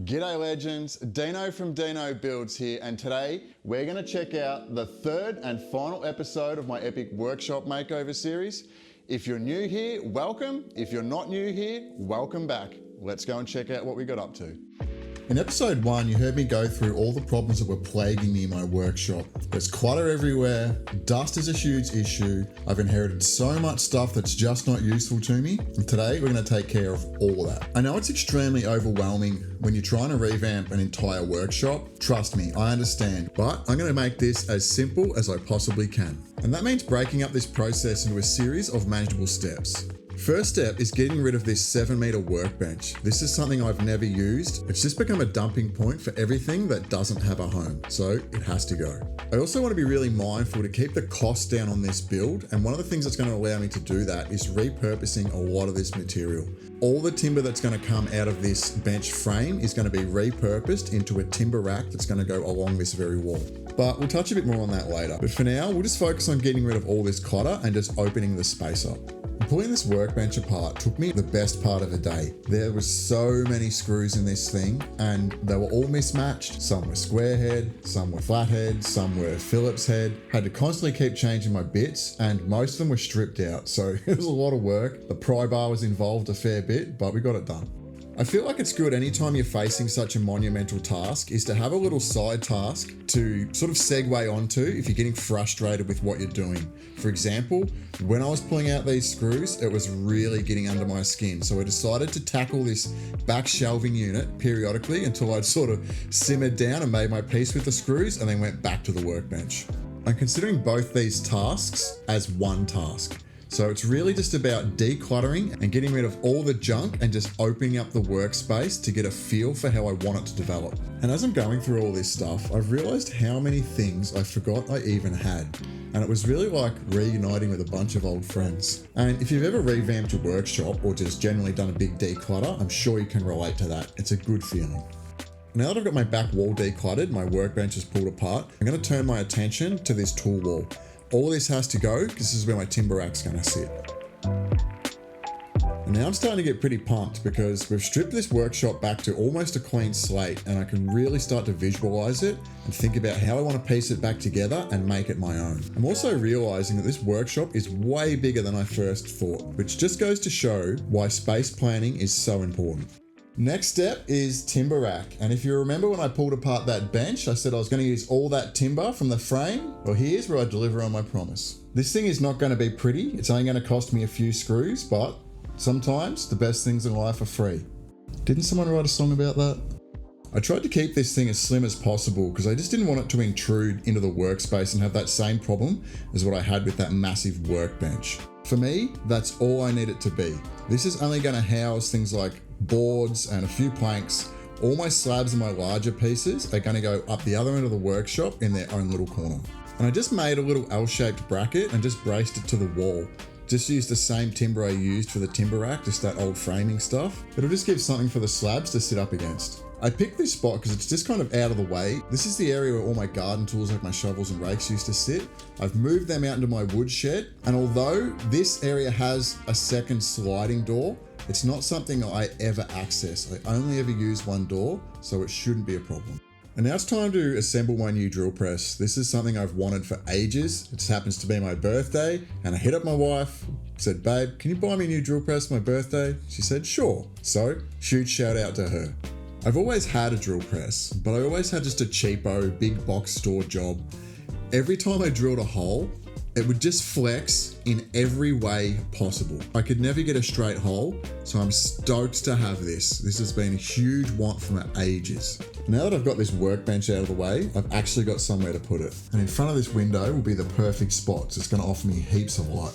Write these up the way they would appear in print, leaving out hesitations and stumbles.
G'day legends, Dino from 𝗕𝗘𝗜𝗚𝗑 here, and today we're going to check out the third and final episode of my epic workshop makeover series. If you're new here, welcome. If you're not new here, welcome back. Let's go and check out what we got up to. In episode 1, you heard me go through all the problems that were plaguing me in my workshop. There's clutter everywhere, dust is a huge issue, I've inherited so much stuff that's just not useful to me, and today we're going to take care of all that. I know it's extremely overwhelming when you're trying to revamp an entire workshop. Trust me, I understand, but I'm going to make this as simple as I possibly can. And that means breaking up this process into a series of manageable steps. First step is getting rid of this 7-meter workbench. This is something I've never used. It's just become a dumping point for everything that doesn't have a home, so it has to go. I also want to be really mindful to keep the cost down on this build, and one of the things that's going to allow me to do that is repurposing a lot of this material. All the timber that's going to come out of this bench frame is going to be repurposed into a timber rack that's going to go along this very wall. But we'll touch a bit more on that later. But for now, we'll just focus on getting rid of all this clutter and just opening the space up. Pulling this workbench apart took me the best part of a day. There were so many screws in this thing and they were all mismatched. Some were square head, some were flat head, some were Phillips head. Had to constantly keep changing my bits and most of them were stripped out. So it was a lot of work. The pry bar was involved a fair bit, but we got it done. I feel like it's good anytime you're facing such a monumental task is to have a little side task to sort of segue onto if you're getting frustrated with what you're doing. For example, when I was pulling out these screws, it was really getting under my skin. So I decided to tackle this back shelving unit periodically until I'd sort of simmered down and made my peace with the screws and then went back to the workbench. I'm considering both these tasks as one task. So it's really just about decluttering and getting rid of all the junk and just opening up the workspace to get a feel for how I want it to develop. And as I'm going through all this stuff, I've realized how many things I forgot I even had. And it was really like reuniting with a bunch of old friends. And if you've ever revamped your workshop or just generally done a big declutter, I'm sure you can relate to that. It's a good feeling. Now that I've got my back wall decluttered, my workbench is pulled apart, I'm going to turn my attention to this tool wall. All this has to go because this is where my timber rack's going to sit. And now I'm starting to get pretty pumped because we've stripped this workshop back to almost a clean slate and I can really start to visualize it and think about how I want to piece it back together and make it my own. I'm also realizing that this workshop is way bigger than I first thought, which just goes to show why space planning is so important. Next step is timber rack. And if you remember when I pulled apart that bench, I said I was going to use all that timber from the frame. Well, here's where I deliver on my promise. This thing is not going to be pretty. It's only going to cost me a few screws, but sometimes the best things in life are free. Didn't someone write a song about that? I tried to keep this thing as slim as possible because I just didn't want it to intrude into the workspace and have that same problem as what I had with that massive workbench. For me, that's all I need it to be. This is only going to house things like boards and a few planks. All my slabs and my larger pieces are going to go up the other end of the workshop in their own little corner. And I just made a little L-shaped bracket and just braced it to the wall. Just used the same timber I used for the timber rack, just that old framing stuff. It'll just give something for the slabs to sit up against. I picked this spot because it's just kind of out of the way. This is the area where all my garden tools like my shovels and rakes used to sit. I've moved them out into my wood shed. And although this area has a second sliding door, it's not something I ever access. I only ever use one door, so it shouldn't be a problem. And now it's time to assemble my new drill press. This is something I've wanted for ages. It just happens to be my birthday, and I hit up my wife, said, "Babe, can you buy me a new drill press for my birthday?" She said, "Sure." So, huge shout out to her. I've always had a drill press, but I always had just a cheapo, big box store job. Every time I drilled a hole, it would just flex in every way possible. I could never get a straight hole, so I'm stoked to have this. This has been a huge want for ages. Now that I've got this workbench out of the way, I've actually got somewhere to put it. And in front of this window will be the perfect spot, so it's going to offer me heaps of light.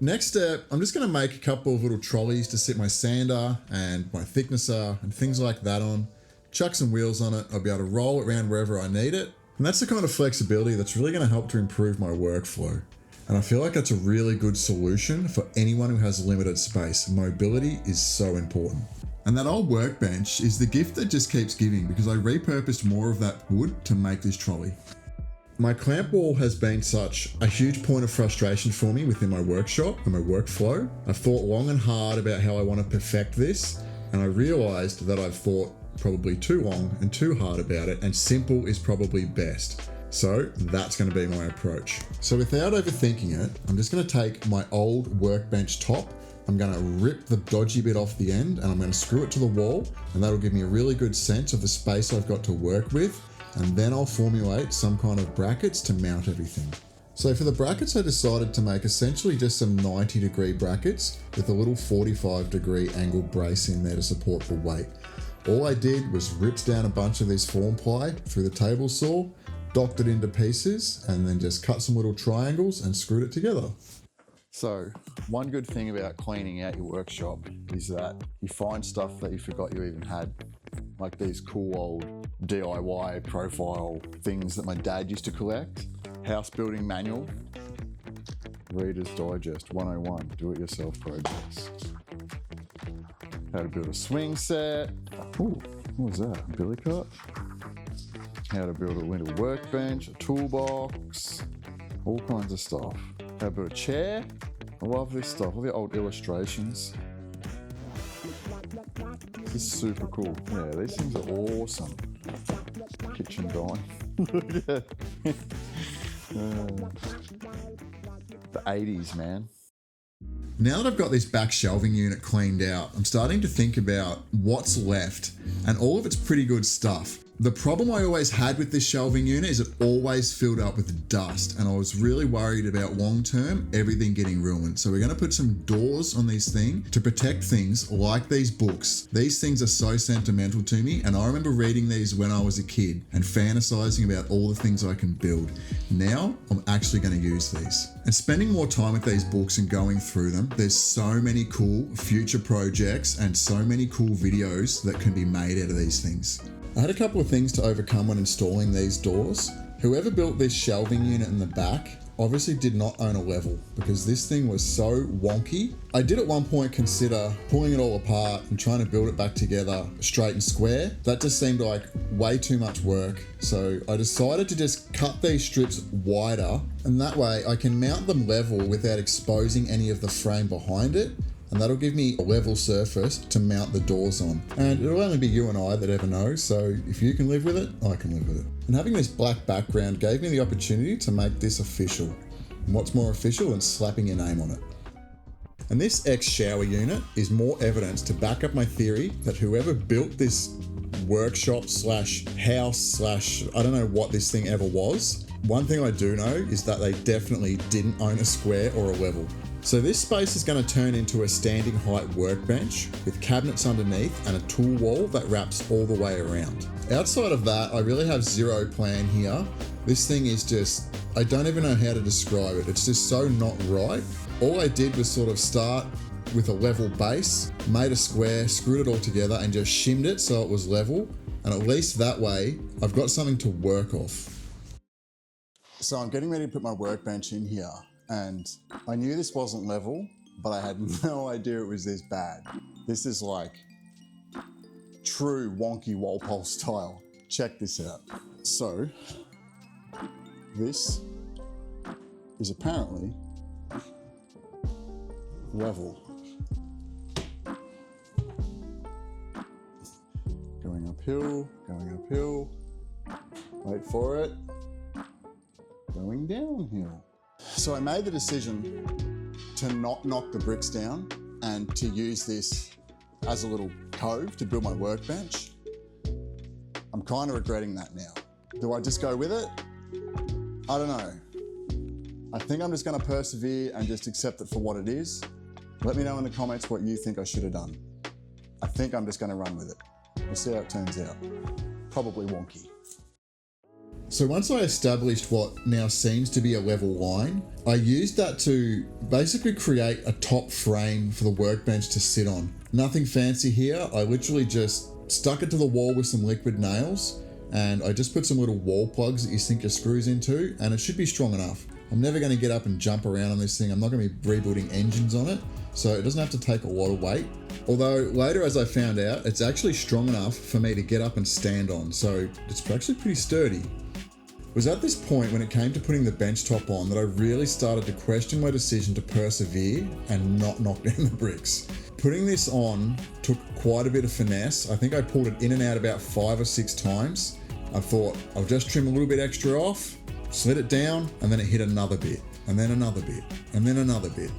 Next step, I'm just going to make a couple of little trolleys to sit my sander and my thicknesser and things like that on. Chuck some wheels on it, I'll be able to roll it around wherever I need it. And that's the kind of flexibility that's really going to help to improve my workflow. And I feel like that's a really good solution for anyone who has limited space. Mobility is so important. And that old workbench is the gift that just keeps giving because I repurposed more of that wood to make this trolley. My clamp wall has been such a huge point of frustration for me within my workshop and my workflow. I've thought long and hard about how I want to perfect this, and I realized that I've thought probably too long and too hard about it, and simple is probably best. So that's going to be my approach. So without overthinking it, I'm just going to take my old workbench top, I'm going to rip the dodgy bit off the end, and I'm going to screw it to the wall, and that'll give me a really good sense of the space I've got to work with, and then I'll formulate some kind of brackets to mount everything. So for the brackets, I decided to make essentially just some 90-degree brackets with a little 45-degree angle brace in there to support the weight. All I did was ripped down a bunch of this form ply through the table saw, docked it into pieces, and then just cut some little triangles and screwed it together. So one good thing about cleaning out your workshop is that you find stuff that you forgot you even had, like these cool old DIY profile things that my dad used to collect, house building manual, Reader's Digest 101, do-it-yourself projects, how to build a swing set, ooh, what was that, a billy cut? How to build a little workbench, a toolbox, all kinds of stuff. How to build a chair. I love this stuff, all the old illustrations. This is super cool. Yeah, these things are awesome. Kitchen dining. Look at that. The 80s, man. Now that I've got this back shelving unit cleaned out, I'm starting to think about what's left, and all of it's pretty good stuff. The problem I always had with this shelving unit is it always filled up with dust, and I was really worried about long-term everything getting ruined. So we're going to put some doors on these things to protect things like these books. These things are so sentimental to me, and I remember reading these when I was a kid and fantasizing about all the things I can build. Now I'm actually going to use these. And spending more time with these books and going through them, there's so many cool future projects and so many cool videos that can be made out of these things. I had a couple of things to overcome when installing these doors. Whoever built this shelving unit in the back obviously did not own a level, because this thing was so wonky. I did at one point consider pulling it all apart and trying to build it back together straight and square. That just seemed like way too much work. So I decided to just cut these strips wider, and that way I can mount them level without exposing any of the frame behind it. And that'll give me a level surface to mount the doors on. And it'll only be you and I that ever know, so if you can live with it, I can live with it. And having this black background gave me the opportunity to make this official. And what's more official than slapping your name on it? And this ex-shower unit is more evidence to back up my theory that whoever built this workshop slash house slash, I don't know what this thing ever was, one thing I do know is that they definitely didn't own a square or a level. So this space is going to turn into a standing height workbench with cabinets underneath and a tool wall that wraps all the way around. Outside of that, I really have zero plan here. This thing is just, I don't even know how to describe it. It's just so not right. All I did was sort of start with a level base, made a square, screwed it all together and just shimmed it so it was level. And at least that way, I've got something to work off. So I'm getting ready to put my workbench in here. And I knew this wasn't level, but I had no idea it was this bad. This is like true wonky Walpole style. Check this out. So, this is apparently level. Going uphill, wait for it, going downhill. So I made the decision to not knock the bricks down and to use this as a little cove to build my workbench. I'm kind of regretting that now. Do I just go with it? I don't know. I think I'm just going to persevere and just accept it for what it is. Let me know in the comments what you think I should have done. I think I'm just going to run with it. We'll see how it turns out. Probably wonky. So once I established what now seems to be a level line, I used that to basically create a top frame for the workbench to sit on. Nothing fancy here. I literally just stuck it to the wall with some liquid nails, and I just put some little wall plugs that you sink your screws into, and it should be strong enough. I'm never going to get up and jump around on this thing. I'm not going to be rebuilding engines on it, so it doesn't have to take a lot of weight. Although later, as I found out, it's actually strong enough for me to get up and stand on, so it's actually pretty sturdy. It was at this point when it came to putting the bench top on that I really started to question my decision to persevere and not knock down the bricks. Putting this on took quite a bit of finesse. I think I pulled it in and out about 5 or 6 times. I thought I'll just trim a little bit extra off, slid it down, and then it hit another bit, and then another bit, and then another bit.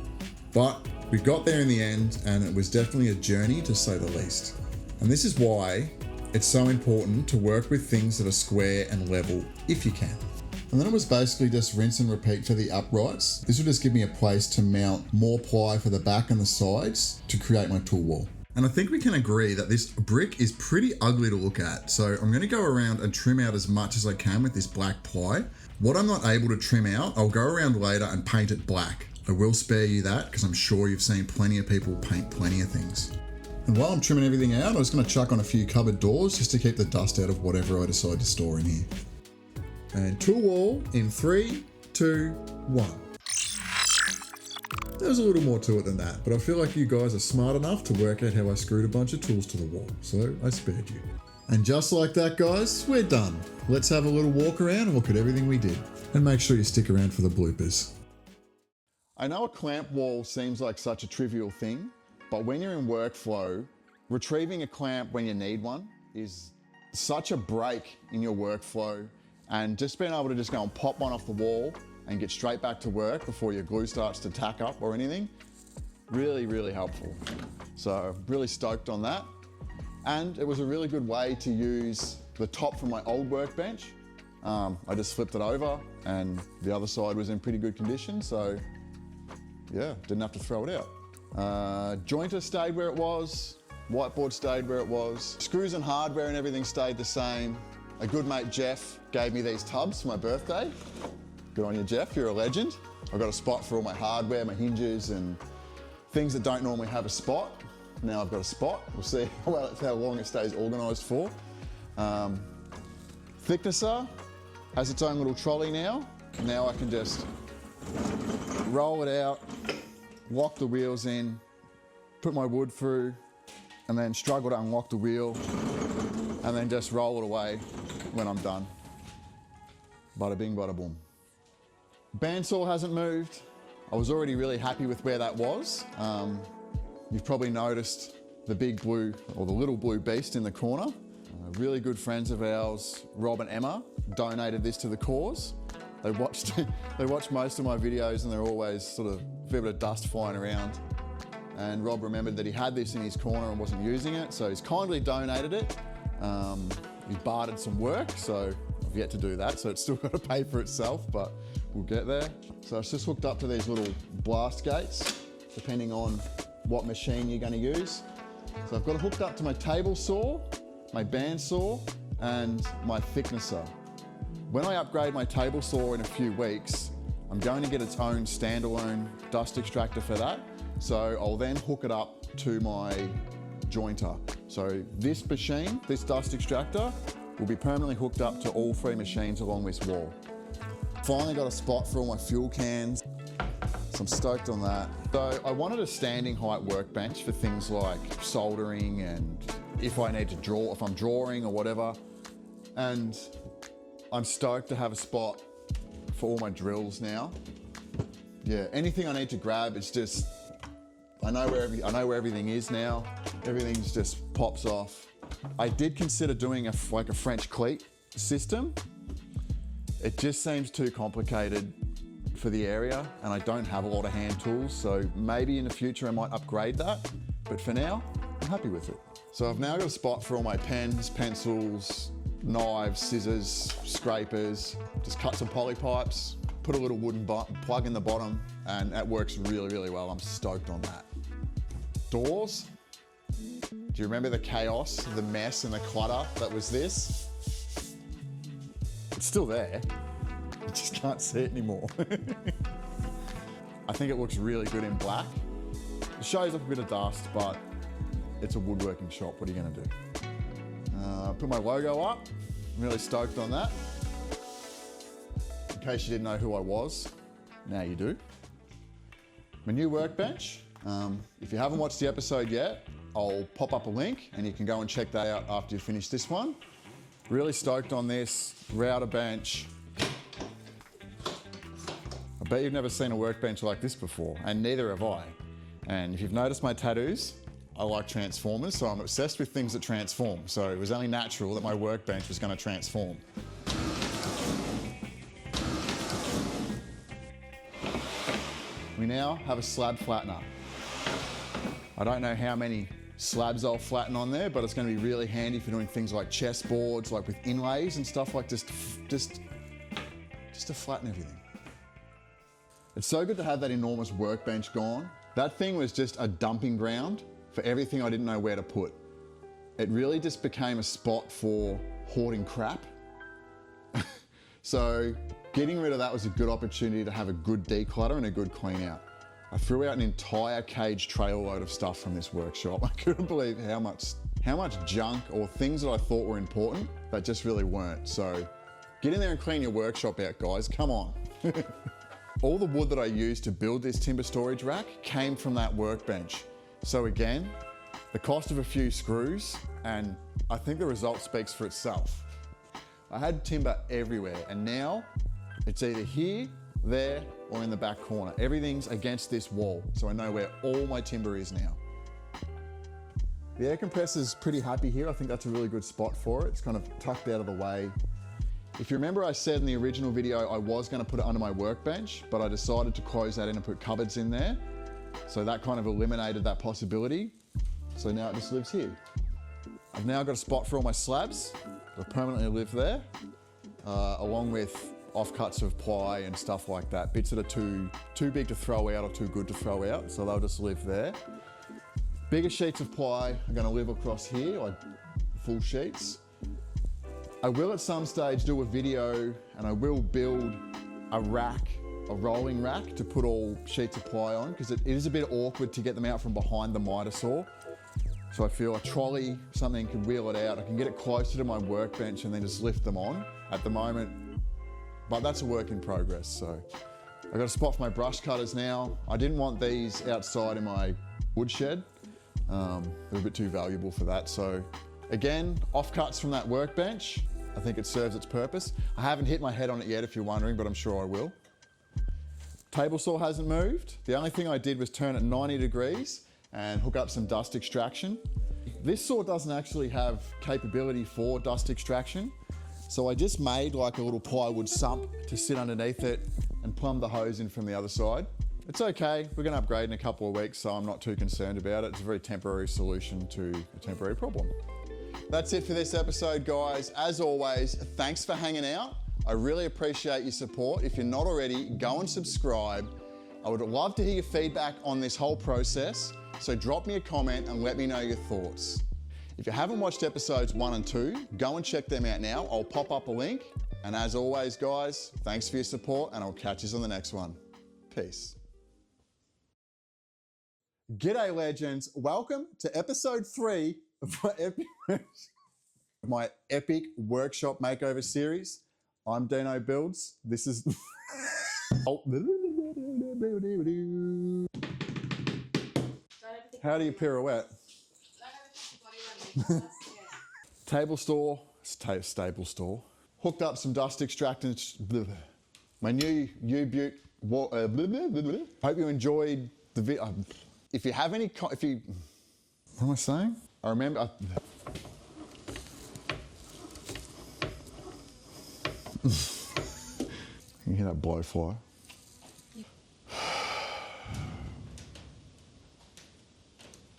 But we got there in the end, and it was definitely a journey to say the least. And this is why it's so important to work with things that are square and level if you can. And then it was basically just rinse and repeat for the uprights. This will just give me a place to mount more ply for the back and the sides to create my tool wall. And I think we can agree that this brick is pretty ugly to look at. So I'm gonna go around and trim out as much as I can with this black ply. What I'm not able to trim out, I'll go around later and paint it black. I will spare you that because I'm sure you've seen plenty of people paint plenty of things. And while I'm trimming everything out, I was gonna chuck on a few cupboard doors just to keep the dust out of whatever I decide to store in here. And tool wall in 3, 2, 1. There's a little more to it than that, but I feel like you guys are smart enough to work out how I screwed a bunch of tools to the wall, so I spared you. And just like that, guys, we're done. Let's have a little walk around and look at everything we did. And make sure you stick around for the bloopers. I know a clamp wall seems like such a trivial thing, but when you're in workflow, retrieving a clamp when you need one is such a break in your workflow. And just being able to just go and pop one off the wall and get straight back to work before your glue starts to tack up or anything, really, really helpful. So really stoked on that. And it was a really good way to use the top from my old workbench. I just flipped it over and the other side was in pretty good condition. So yeah, didn't have to throw it out. Jointer stayed where it was. Whiteboard stayed where it was. Screws and hardware and everything stayed the same. A good mate, Jeff, gave me these tubs for my birthday. Good on you, Jeff, you're a legend. I've got a spot for all my hardware, my hinges and things that don't normally have a spot. Now I've got a spot. We'll see how long it stays organised for. Thicknesser has its own little trolley now. Now I can just roll it out, lock the wheels in, put my wood through, and then struggle to unlock the wheel, and then just roll it away when I'm done. Bada bing, bada boom. Bandsaw hasn't moved. I was already really happy with where that was. You've probably noticed the big blue, or the little blue beast in the corner. Really good friends of ours, Rob and Emma, donated this to the cause. They watched most of my videos and they're always sort of a fair bit of dust flying around. And Rob remembered that he had this in his corner and wasn't using it, so he's kindly donated it. He bartered some work, so I've yet to do that, so it's still got to pay for itself, but we'll get there. So it's just hooked up to these little blast gates, depending on what machine you're going to use. So I've got it hooked up to my table saw, my bandsaw, and my thicknesser. When I upgrade my table saw in a few weeks, I'm going to get its own standalone dust extractor for that. So I'll then hook it up to my jointer. So this machine, this dust extractor, will be permanently hooked up to all 3 machines along this wall. Finally got a spot for all my fuel cans, so I'm stoked on that. So I wanted a standing height workbench for things like soldering and if I need to draw, if I'm drawing or whatever. And I'm stoked to have a spot for all my drills now. Yeah, anything I need to grab, it's just, I know where everything is now. Everything's just pops off. I did consider doing like a French cleat system. It just seems too complicated for the area and I don't have a lot of hand tools, so maybe in the future I might upgrade that. But for now, I'm happy with it. So I've now got a spot for all my pens, pencils, knives, scissors, scrapers, just cut some poly pipes, put a little wooden plug in the bottom, and that works really, really well. I'm stoked on that. Doors. Do you remember the chaos, the mess and the clutter that was this? It's still there. You just can't see it anymore. I think it looks really good in black. It shows up a bit of dust, but it's a woodworking shop. What are you gonna do? Put my logo up. I'm really stoked on that. In case you didn't know who I was, now you do. My new workbench. If you haven't watched the episode yet, I'll pop up a link and you can go and check that out after you finish this one. Really stoked on this router bench. I bet you've never seen a workbench like this before, and neither have I. And if you've noticed my tattoos, I like transformers, so I'm obsessed with things that transform. So it was only natural that my workbench was going to transform. We now have a slab flattener. I don't know how many slabs I'll flatten on there, but it's going to be really handy for doing things like chessboards, like with inlays and stuff, like just to flatten everything. It's so good to have that enormous workbench gone. That thing was just a dumping ground for everything I didn't know where to put. It really just became a spot for hoarding crap. So getting rid of that was a good opportunity to have a good declutter and a good clean out. I threw out an entire cage trailer load of stuff from this workshop. I couldn't believe how much junk or things that I thought were important that just really weren't. So get in there and clean your workshop out, guys, come on. All the wood that I used to build this timber storage rack came from that workbench. So again, the cost of a few screws, and I think the result speaks for itself. I had timber everywhere, and now it's either here, there, or in the back corner. Everything's against this wall, so I know where all my timber is now. The air compressor's pretty happy here. I think that's a really good spot for it. It's kind of tucked out of the way. If you remember, I said in the original video I was going to put it under my workbench, but I decided to close that in and put cupboards in there. So that kind of eliminated that possibility. So now it just lives here. I've now got a spot for all my slabs that permanently live there, along with offcuts of ply and stuff like that. Bits that are too big to throw out or too good to throw out, so they'll just live there. Bigger sheets of ply are going to live across here, like full sheets. I will at some stage do a video and I will build a rack, a rolling rack to put all sheets of ply on, because it is a bit awkward to get them out from behind the miter saw. So I feel a trolley, something can wheel it out. I can get it closer to my workbench and then just lift them on at the moment. But that's a work in progress. So I've got a spot for my brush cutters now. I didn't want these outside in my woodshed. They're a bit too valuable for that. So again, offcuts from that workbench. I think it serves its purpose. I haven't hit my head on it yet if you're wondering, but I'm sure I will. Table saw hasn't moved. The only thing I did was turn it 90 degrees and hook up some dust extraction. This saw doesn't actually have capability for dust extraction. So I just made like a little plywood sump to sit underneath it and plumb the hose in from the other side. It's okay, we're gonna upgrade in a couple of weeks, so I'm not too concerned about it. It's a very temporary solution to a temporary problem. That's it for this episode, guys. As always, thanks for hanging out. I really appreciate your support. If you're not already, go and subscribe. I would love to hear your feedback on this whole process, so drop me a comment and let me know your thoughts. If you haven't watched episodes 1 and 2, go and check them out now. I'll pop up a link. And as always, guys, thanks for your support, and I'll catch you on the next one. Peace. G'day, legends. Welcome to episode 3 of my epic workshop makeover series. I'm 𝗕𝗘𝗜𝗧. This is... How do you pirouette? Table store, stable store. Hooked up some dust extractants. My new U-Butte. Hope you enjoyed the video. If you have any, what am I saying? I remember. You hear that blowfly?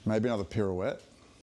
Maybe another pirouette.